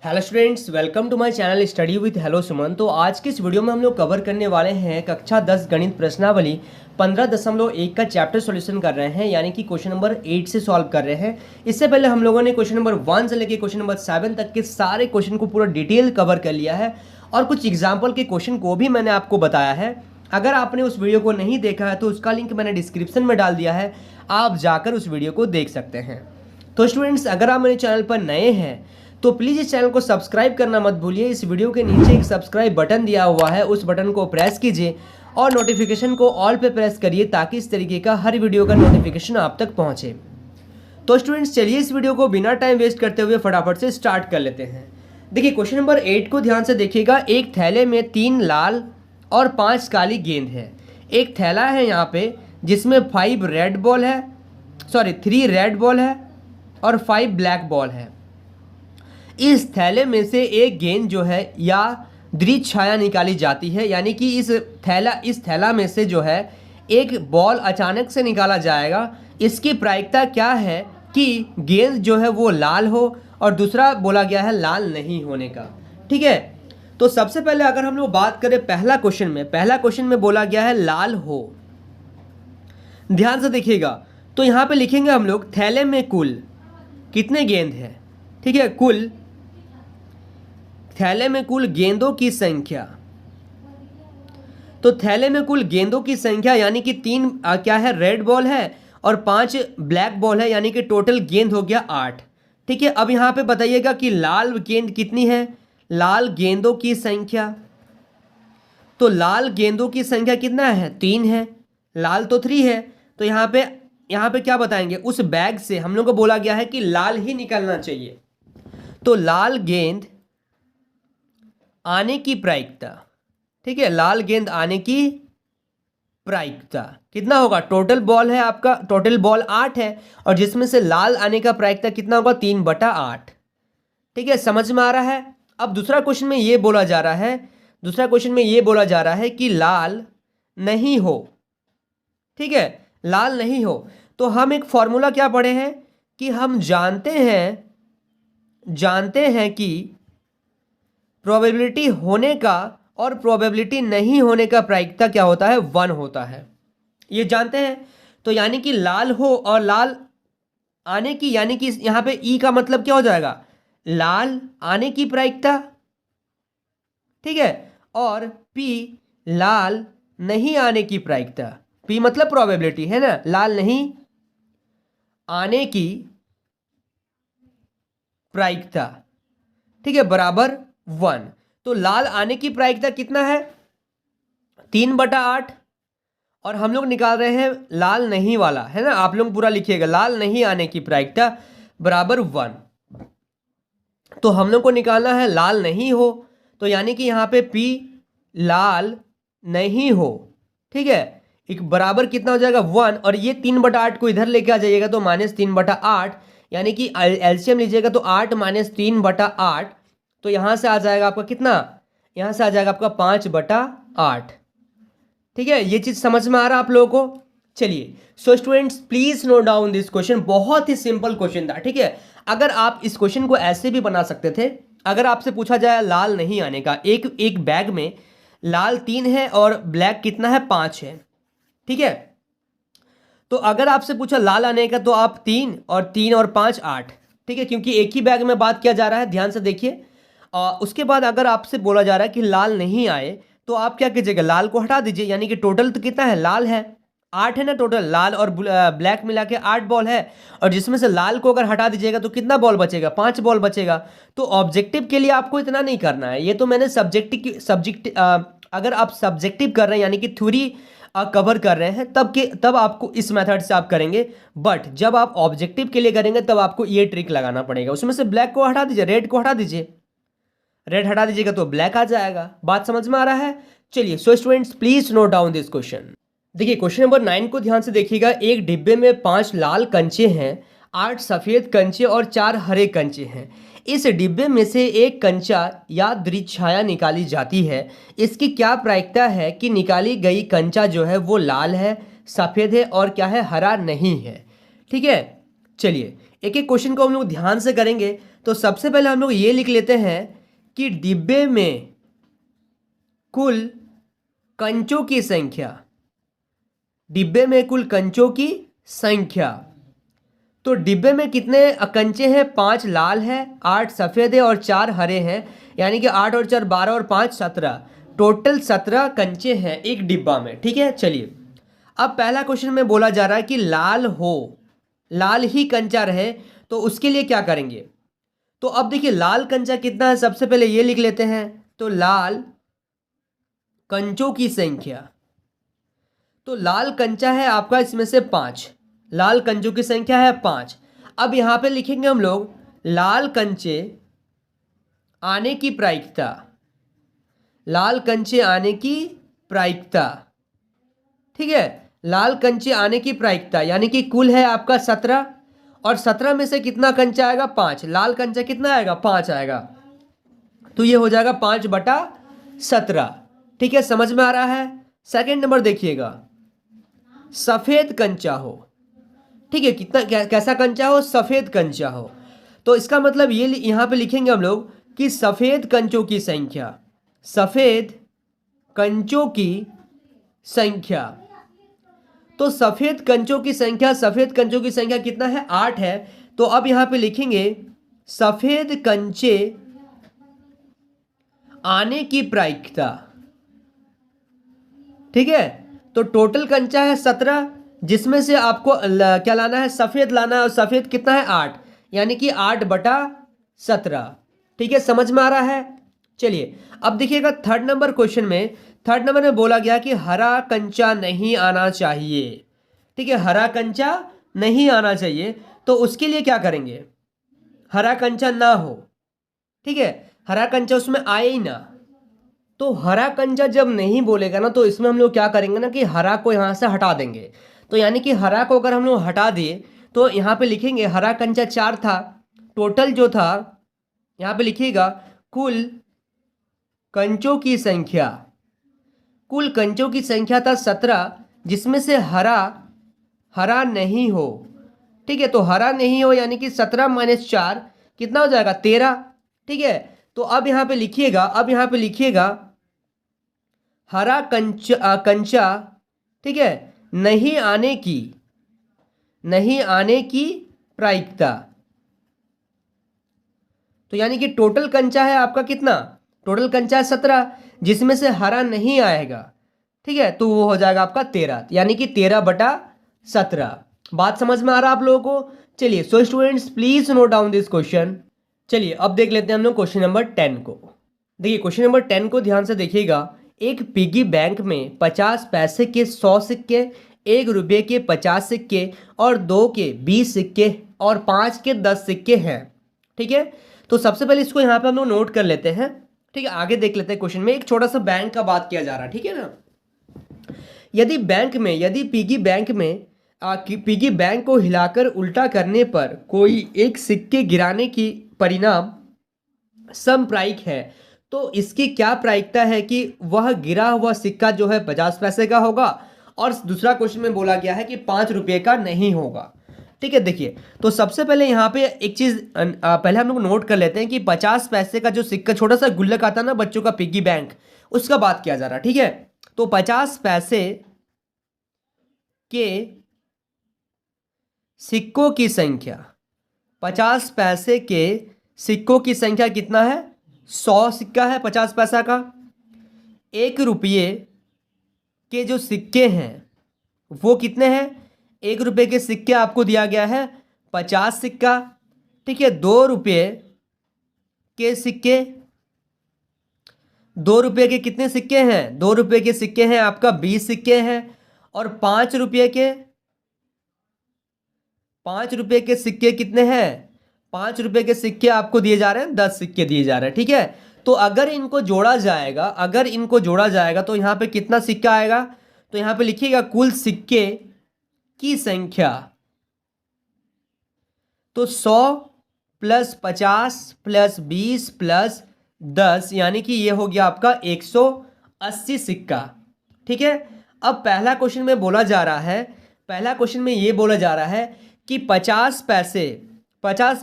Hello students, welcome to my channel study with hello Suman. तो आज की इस वीडियो में हम लोग कवर करने वाले हैं कक्षा 10 गणित प्रश्नावली 15.1 का चैप्टर सॉल्यूशन कर रहे हैं, यानी कि क्वेश्चन नंबर 8 से सॉल्व कर रहे हैं। इससे पहले हम लोगों ने क्वेश्चन नंबर 1 से लेकर क्वेश्चन नंबर 7 तक के सारे क्वेश्चन को पूरा डिटेल कवर कर लिया है और कुछ एग्जाम्पल के क्वेश्चन को भी मैंने आपको बताया है। अगर आपने उस वीडियो को नहीं देखा है तो उसका लिंक मैंने डिस्क्रिप्शन में डाल दिया है, आप जाकर उस वीडियो को देख सकते हैं। तो स्टूडेंट्स, अगर आप मेरे चैनल पर नए हैं तो प्लीज़ इस चैनल को सब्सक्राइब करना मत भूलिए। इस वीडियो के नीचे एक सब्सक्राइब बटन दिया हुआ है, उस बटन को प्रेस कीजिए और नोटिफिकेशन को ऑल पे प्रेस करिए ताकि इस तरीके का हर वीडियो का नोटिफिकेशन आप तक पहुंचे। तो स्टूडेंट्स, चलिए इस वीडियो को बिना टाइम वेस्ट करते हुए फटाफट से स्टार्ट कर लेते हैं। देखिए, क्वेश्चन नंबर 8 को ध्यान से देखिएगा। एक थैले में 3 लाल और 5 काली गेंद है। एक थैला है यहाँ पे जिसमें 3 रेड बॉल है और 5 ब्लैक बॉल है। इस थैले में से एक गेंद जो है या द्विछाया निकाली जाती है, यानी कि इस थैला में से जो है एक बॉल अचानक से निकाला जाएगा। इसकी प्रायिकता क्या है कि गेंद जो है वो लाल हो, और दूसरा बोला गया है लाल नहीं होने का। ठीक है, तो सबसे पहले अगर हम लोग बात करें पहला क्वेश्चन में बोला गया है लाल हो। ध्यान से देखिएगा, तो यहाँ पे लिखेंगे हम लोग थैले में कुल कितने गेंद है। ठीक है, थैले में कुल गेंदों की संख्या। तो थैले में कुल गेंदों की संख्या यानी कि 3 क्या है, रेड बॉल है और 5 ब्लैक बॉल है, यानी कि टोटल गेंद हो गया 8। ठीक है, अब यहाँ पे बताइएगा कि लाल गेंद कितनी है। लाल गेंदों की संख्या, तो लाल गेंदों की संख्या कितना है, 3 है। लाल तो 3 है, तो यहाँ पे क्या बताएंगे, उस बैग से हम लोग को बोला गया है कि लाल ही निकलना चाहिए। तो लाल गेंद आने की प्रायिकता, ठीक है, लाल गेंद आने की प्रायिकता कितना होगा। टोटल बॉल है आपका, टोटल बॉल 8 है और जिसमें से लाल आने का प्रायिकता कितना होगा, 3/8। ठीक है, समझ में आ रहा है। अब दूसरा क्वेश्चन में ये बोला जा रहा है कि लाल नहीं हो। ठीक है, लाल नहीं हो, तो हम एक फॉर्मूला क्या पढ़े हैं कि हम जानते हैं कि प्रोबेबिलिटी होने का और प्रोबेबिलिटी नहीं होने का प्रायिकता क्या होता है, 1 होता है। ये जानते हैं। तो यानी कि लाल हो और लाल आने की, यानी कि यहाँ पे ई का मतलब क्या हो जाएगा, लाल आने की प्रायिकता। ठीक है, और पी लाल नहीं आने की प्रायिकता। पी मतलब प्रोबेबिलिटी है ना, लाल नहीं आने की प्रायिकता। ठीक है, बराबर 1। तो लाल आने की प्रायिकता कितना है, 3/8, और हम लोग निकाल रहे हैं लाल नहीं वाला, है ना। आप लोग पूरा लिखिएगा, लाल नहीं आने की प्रायिकता बराबर 1। तो हम लोग को निकालना है लाल नहीं हो, तो यानी कि यहाँ पे P लाल नहीं हो। ठीक है, एक बराबर कितना हो जाएगा, 1, और ये 3/8 को इधर लेके आ जाइएगा तो -3/8, यानी कि एलसीएम लीजिएगा तो 8 - 3/8, तो यहाँ से आ जाएगा आपका कितना, यहाँ से आ जाएगा आपका 5/8। ठीक है, ये चीज़ समझ में आ रहा है आप लोगों को। चलिए, so students please note down this question, बहुत ही सिंपल क्वेश्चन था। ठीक है, अगर आप इस क्वेश्चन को ऐसे भी बना सकते थे। अगर आपसे पूछा जाए लाल नहीं आने का, एक बैग में लाल 3 है और ब्लैक कितना है, 5 है। ठीक है, तो अगर आपसे पूछा लाल आने का तो आप 3 और 5 8। ठीक है, क्योंकि एक ही बैग में बात किया जा रहा है, ध्यान से देखिए। उसके बाद अगर आपसे बोला जा रहा है कि लाल नहीं आए तो आप क्या कीजिएगा, लाल को हटा दीजिए, यानी कि टोटल तो कितना है, लाल है 8 है ना, टोटल लाल और ब्लैक मिला के 8 बॉल है, और जिसमें से लाल को अगर हटा दीजिएगा तो कितना बॉल बचेगा, 5 बॉल बचेगा। तो ऑब्जेक्टिव के लिए आपको इतना नहीं करना है, ये तो मैंने अगर आप सब्जेक्टिव कर रहे हैं यानी कि थ्योरी कवर कर रहे हैं तब आपको इस मेथड से आप करेंगे। बट जब आप ऑब्जेक्टिव के लिए करेंगे तब आपको ये ट्रिक लगाना पड़ेगा। उसमें से ब्लैक को हटा दीजिए, रेड को हटा दीजिए, रेड हटा दीजिएगा तो ब्लैक आ जाएगा। बात समझ में आ रहा है। चलिए, so students please note down this question. देखिए, क्वेश्चन नंबर 9 को ध्यान से देखिएगा। एक डिब्बे में 5 लाल कंचे हैं, 8 सफेद कंचे और 4 हरे कंचे हैं। इस डिब्बे में से एक कंचा या द्विछाया निकाली जाती है। इसकी क्या प्रायिकता है कि निकाली गई कंचा जो है वो लाल है, सफेद है और क्या है, हरा नहीं है। ठीक है, चलिए एक एक क्वेश्चन को हम लोग ध्यान से करेंगे तो सबसे पहले हम लोग ये लिख लेते हैं कि डिब्बे में कुल कंचों की संख्या, डिब्बे में कुल कंचों की संख्या। तो डिब्बे में कितने कंचे हैं? 5 लाल है, 8 सफ़ेद है और 4 हरे हैं, यानी कि 8 और 4 12 और 5 17, टोटल 17 कंचे हैं एक डिब्बा में। ठीक है, चलिए अब पहला क्वेश्चन में बोला जा रहा है कि लाल हो, लाल ही कंचा रहे, तो उसके लिए क्या करेंगे? तो अब देखिए लाल कंचा कितना है, सबसे पहले ये लिख लेते हैं। तो लाल कंचों की संख्या, तो लाल कंचा है आपका इसमें से 5, लाल कंचों की संख्या है 5। अब यहां पे लिखेंगे हम लोग लाल कंचे आने की प्रायिकता, लाल कंचे आने की प्रायिकता। ठीक है, लाल कंचे आने की प्रायिकता यानी कि कुल है आपका 17, और 17 में से कितना कंचा आएगा? 5। लाल कंचा कितना आएगा? 5 आएगा, तो ये हो जाएगा 5/17। ठीक है, समझ में आ रहा है? सेकंड नंबर देखिएगा, सफेद कंचा हो। ठीक है, कितना कैसा कंचा हो? सफेद कंचा हो। तो इसका मतलब ये यहां पे लिखेंगे हम लोग कि सफेद कंचों की संख्या, सफेद कंचों की संख्या। तो सफेद कंचों की संख्या, सफेद कंचों की संख्या कितना है? 8 है। तो अब यहां पे लिखेंगे सफेद कंचे आने की प्रायिकता। ठीक है, तो टोटल कंचा है 17, जिसमें से आपको क्या लाना है? सफेद लाना है, और सफेद कितना है? 8, यानी कि 8/17। ठीक है, समझ में आ रहा है? चलिए अब देखिएगा थर्ड नंबर क्वेश्चन में, थर्ड नंबर में बोला गया कि हरा कंचा नहीं आना चाहिए। ठीक है, हरा कंचा नहीं आना चाहिए, तो उसके लिए क्या करेंगे? हरा कंचा ना हो, ठीक है, हरा कंचा उसमें आए ही ना। तो हरा कंचा जब नहीं बोलेगा ना, तो इसमें हम लोग क्या करेंगे ना कि हरा को यहाँ से हटा देंगे। तो यानी कि हरा को अगर हम लोग हटा दिए तो यहाँ पे लिखेंगे हरा कंचा 4 था, टोटल जो था यहाँ पे लिखिएगा कुल कंचों की संख्या, कुल कंचों की संख्या था 17, जिसमें से हरा नहीं हो। ठीक है, तो हरा नहीं हो यानी कि 17 - 4 कितना हो जाएगा? 13। ठीक है, तो अब यहाँ पे लिखिएगा, अब यहाँ पे लिखिएगा हरा कंचा, ठीक है, नहीं आने की प्रायिकता। तो यानी कि टोटल कंचा है आपका कितना? टोटल कंचा है 17, जिसमें से हरा नहीं आएगा। ठीक है, तो वो हो जाएगा आपका 13, यानी कि 13/17। बात समझ में आ रहा है आप लोगों को? चलिए, so students please note down this question. चलिए अब देख लेते हैं हम लोग क्वेश्चन नंबर 10 को। देखिए क्वेश्चन नंबर 10 को ध्यान से देखिएगा। एक पिगी बैंक में 50 पैसे के 100 सिक्के, 1 रुपये के 50 सिक्के और 2 के 20 सिक्के और 5 के 10 सिक्के हैं। ठीक है, तो सबसे पहले इसको यहाँ पे हम लोग नोट कर लेते हैं। ठीक है, आगे देख लेते हैं। क्वेश्चन में एक छोटा सा बैंक का बात किया जा रहा है, ठीक है ना। यदि पिगी बैंक को हिलाकर उल्टा करने पर कोई एक सिक्के गिराने की परिणाम समप्रायिक है, तो इसकी क्या प्रायिकता है कि वह गिरा हुआ सिक्का जो है 50 पैसे का होगा, और दूसरा क्वेश्चन में बोला गया है कि 5 रुपये का नहीं होगा। ठीक है, देखिए तो सबसे पहले यहाँ पे एक चीज़ पहले हम लोग नोट कर लेते हैं कि 50 पैसे का जो सिक्का, छोटा सा गुल्लक आता है ना बच्चों का, पिगी बैंक, उसका बात किया जा रहा है। ठीक है, तो 50 पैसे के सिक्कों की संख्या, 50 पैसे के सिक्कों की संख्या कितना है? 100 सिक्का है 50 पैसा का। 1 रुपये के जो सिक्के हैं वो कितने हैं? 1 रुपये के सिक्के आपको दिया गया है 50 सिक्का। ठीक है, 2 रुपये के सिक्के, 2 रुपये के कितने सिक्के हैं? 2 रुपये के सिक्के हैं आपका 20 सिक्के हैं, और 5 रुपये के सिक्के कितने हैं? 5 रुपये के सिक्के आपको दिए जा रहे हैं, 10 सिक्के दिए जा रहे हैं। ठीक है, तो अगर इनको जोड़ा जाएगा तो यहाँ पे कितना सिक्का आएगा? तो यहाँ पे लिखिएगा कुल सिक्के की संख्या, तो 100 + 50 + 20 + 10, यानी कि ये हो गया आपका 180 सिक्का। ठीक है, अब पहला क्वेश्चन में ये बोला जा रहा है कि 50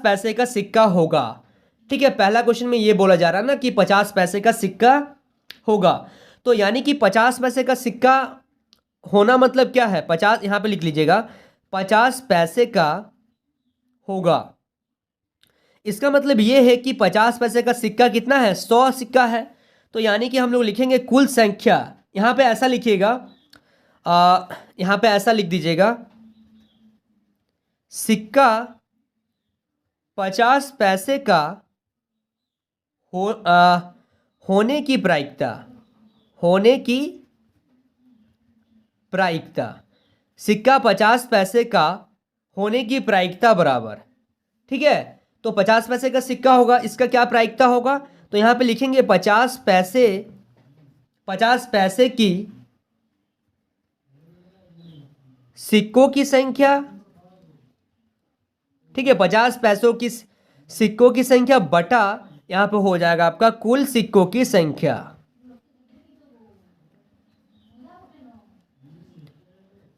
पैसे का सिक्का होगा। ठीक है, पहला क्वेश्चन में ये बोला जा रहा है ना कि 50 पैसे का सिक्का होगा, तो यानी कि 50 पैसे का सिक्का होना मतलब क्या है, 50 यहां पे लिख लीजिएगा, 50 पैसे का होगा। इसका मतलब ये है कि 50 पैसे का सिक्का कितना है, 100 सिक्का है। तो यानी कि हम लोग लिखेंगे कुल संख्या, यहां पे ऐसा लिखिएगा, यहां पे ऐसा लिख दीजिएगा, सिक्का 50 पैसे का होने की प्रायिकता, होने की प्रायिकता, सिक्का 50 पैसे का होने की प्रायिकता बराबर, ठीक है। तो 50 पैसे का सिक्का होगा, इसका क्या प्रायिकता होगा, तो यहां पे लिखेंगे 50 पैसे की सिक्कों की संख्या, ठीक है, 50 पैसों की सिक्कों की संख्या बटा यहां पे हो जाएगा आपका कुल सिक्कों की संख्या,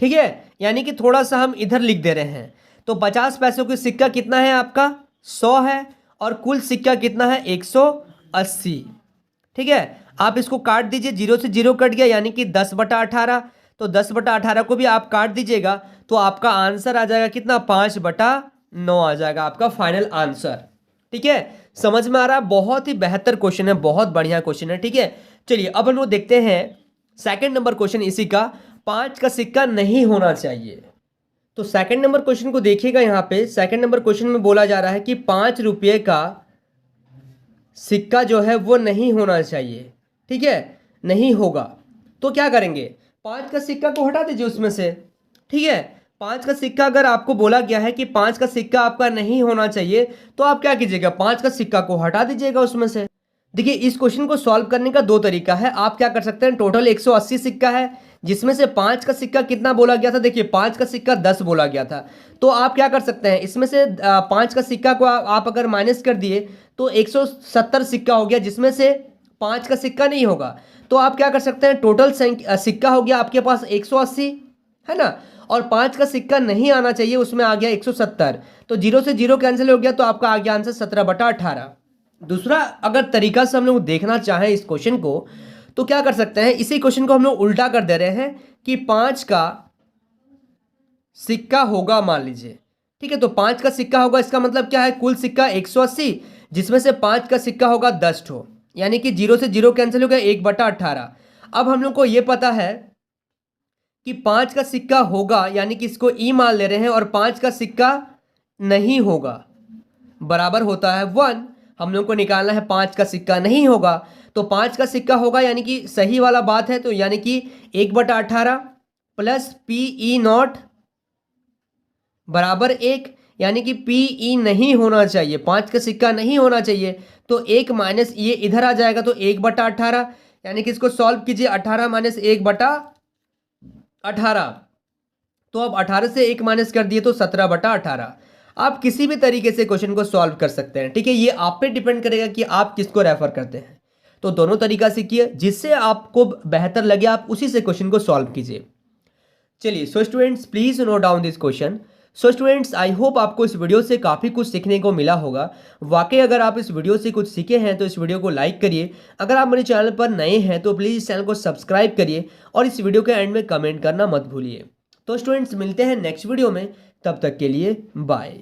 ठीक है। यानी कि थोड़ा सा हम इधर लिख दे रहे हैं, तो 50 पैसों की सिक्का कितना है आपका, 100 है, और कुल सिक्का कितना है, 180, ठीक है। आप इसको काट दीजिए, 0 से 0 कट गया, यानी कि 10/18, तो 10/18 को भी आप काट दीजिएगा, तो आपका आंसर आ जाएगा कितना, 5/9 आ जाएगा आपका फाइनल आंसर, ठीक है। समझ में आ रहा है, बहुत ही बेहतर क्वेश्चन है, बहुत बढ़िया क्वेश्चन है, ठीक है। चलिए अब हम लोग देखते हैं सेकंड नंबर क्वेश्चन इसी का, 5 का सिक्का नहीं होना चाहिए। तो सेकंड नंबर क्वेश्चन को देखिएगा, यहां पे सेकंड नंबर क्वेश्चन में बोला जा रहा है कि 5 रुपये का सिक्का जो है वो नहीं होना चाहिए, ठीक है, नहीं होगा। तो क्या करेंगे, 5 का सिक्का को हटा दीजिए उसमें से, ठीक है। 5 का सिक्का अगर आपको बोला गया है कि 5 का सिक्का आपका नहीं होना चाहिए, तो आप क्या कीजिएगा, 5 का सिक्का को हटा दीजिएगा उसमें से। देखिए इस क्वेश्चन को सॉल्व करने का 2 तरीका है। आप क्या कर सकते हैं, टोटल 180 सिक्का है, जिसमें से 5 का सिक्का कितना बोला गया था, देखिए 5 का सिक्का 10 बोला गया था, तो आप क्या कर सकते हैं, इसमें से 5 का सिक्का को आप अगर माइनस कर दिए तो 170 सिक्का हो गया, जिसमें से 5 का सिक्का नहीं होगा। तो आप क्या कर सकते हैं, टोटल सिक्का हो गया आपके पास 180, है ना, और 5 का सिक्का नहीं आना चाहिए, उसमें आ गया 170, तो 0 से 0 कैंसिल हो गया, तो आपका आ गया आंसर 17/18। दूसरा अगर तरीका से हम लोग देखना चाहें इस क्वेश्चन को, तो क्या कर सकते हैं, इसी क्वेश्चन को हम लोग उल्टा कर दे रहे हैं कि 5 का सिक्का होगा, मान लीजिए, ठीक है। तो 5 का सिक्का होगा, इसका मतलब क्या है, कुल सिक्का 180, जिसमें से 5 का सिक्का होगा 10 ठो, यानी कि 0 से 0 कैंसिल हो गया, 1/18। अब हम लोग को ये पता है कि 5 का सिक्का होगा, यानी कि इसको ई मान ले रहे हैं, और 5 का सिक्का नहीं होगा बराबर होता है 1। हम लोग को निकालना है 5 का सिक्का नहीं होगा, तो 5 का सिक्का होगा यानी कि सही वाला बात है, तो यानी कि 1/18 प्लस PE0 बराबर 1, यानी कि PE नहीं होना चाहिए, 5 का सिक्का नहीं होना चाहिए, तो 1 माइनस ये इधर आ जाएगा, तो 1/18, यानी कि इसको सॉल्व कीजिए, 18 माइनस 1/18, तो अब 18 से 1 माइनस कर दिए तो 17/18। आप किसी भी तरीके से क्वेश्चन को सॉल्व कर सकते हैं, ठीक है, ये आप पे डिपेंड करेगा कि आप किसको रेफर करते हैं। तो दोनों तरीका सीखिए, जिससे आपको बेहतर लगे आप उसी से क्वेश्चन को सॉल्व कीजिए। चलिए so students please note down this question. So students I hope आपको इस वीडियो से काफ़ी कुछ सीखने को मिला होगा। वाकई अगर आप इस वीडियो से कुछ सीखे हैं तो इस वीडियो को लाइक करिए। अगर आप मेरे चैनल पर नए हैं तो प्लीज़ इस चैनल को सब्सक्राइब करिए और इस वीडियो के एंड में कमेंट करना मत भूलिए। तो स्टूडेंट्स मिलते हैं नेक्स्ट वीडियो में, तब तक के लिए बाय।